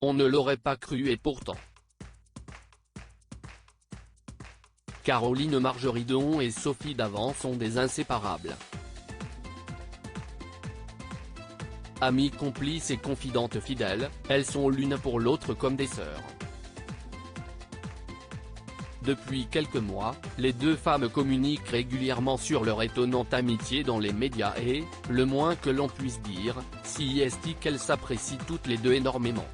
On ne l'aurait pas cru et pourtant. Caroline Margeridon et Sophie Davant sont des inséparables. Amies, complices et confidentes fidèles, elles sont l'une pour l'autre comme des sœurs. Depuis quelques mois, les deux femmes communiquent régulièrement sur leur étonnante amitié dans les médias et, le moins que l'on puisse dire, c'est qu'elles s'apprécient toutes les deux énormément.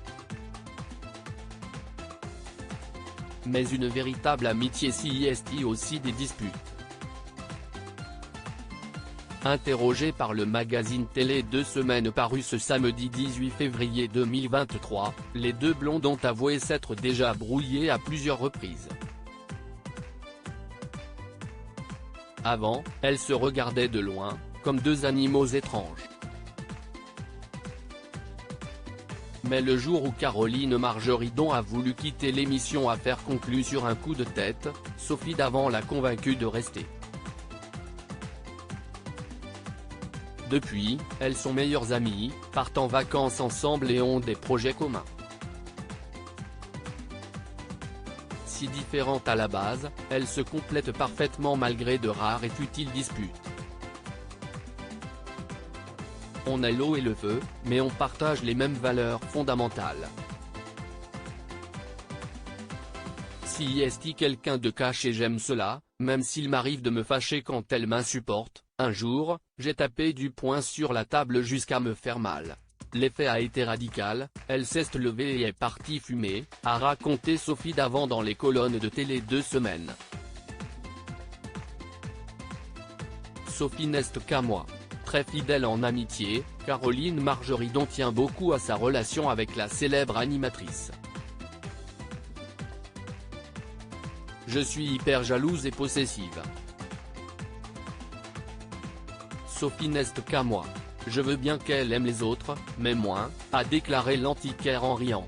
Mais une véritable amitié, c'est aussi des disputes. Interrogées par le magazine télé 2 semaines paru ce samedi 18 février 2023, les deux blondes ont avoué s'être déjà brouillées à plusieurs reprises. Avant, elles se regardaient de loin, comme deux animaux étranges. Mais le jour où Caroline Margeridon a voulu quitter l'émission, affaire conclue sur un coup de tête, Sophie Davant l'a convaincue de rester. Depuis, elles sont meilleures amies, partent en vacances ensemble et ont des projets communs. Si différentes à la base, elles se complètent parfaitement malgré de rares et futiles disputes. On a l'eau et le feu, mais on partage les mêmes valeurs fondamentales. C'est quelqu'un de cash et j'aime cela, même s'il m'arrive de me fâcher quand elle m'insupporte. Un jour, j'ai tapé du poing sur la table jusqu'à me faire mal. L'effet a été radical, elle s'est levée et est partie fumer, a raconté Sophie Davant dans les colonnes de télé 2 semaines. Sophie n'est qu'à moi. Très fidèle en amitié, Caroline Margeridon tient beaucoup à sa relation avec la célèbre animatrice. Je suis hyper jalouse et possessive. Sophie n'est qu'à moi. Je veux bien qu'elle aime les autres, mais moins, a déclaré l'antiquaire en riant.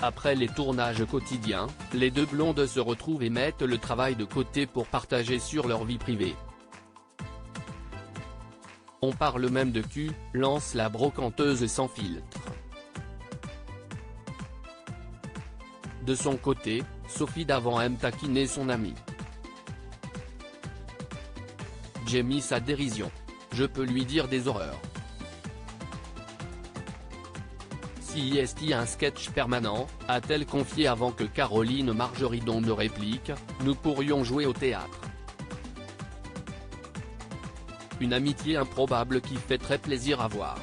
Après les tournages quotidiens, les deux blondes se retrouvent et mettent le travail de côté pour partager sur leur vie privée. On parle même de cul, lance la brocanteuse sans filtre. De son côté, Sophie Davant aime taquiner son amie. J'ai mis sa dérision. Je peux lui dire des horreurs. C'est un sketch permanent, a-t-elle confié avant que Caroline Margeridon ne réplique, nous pourrions jouer au théâtre. Une amitié improbable qui fait très plaisir à voir.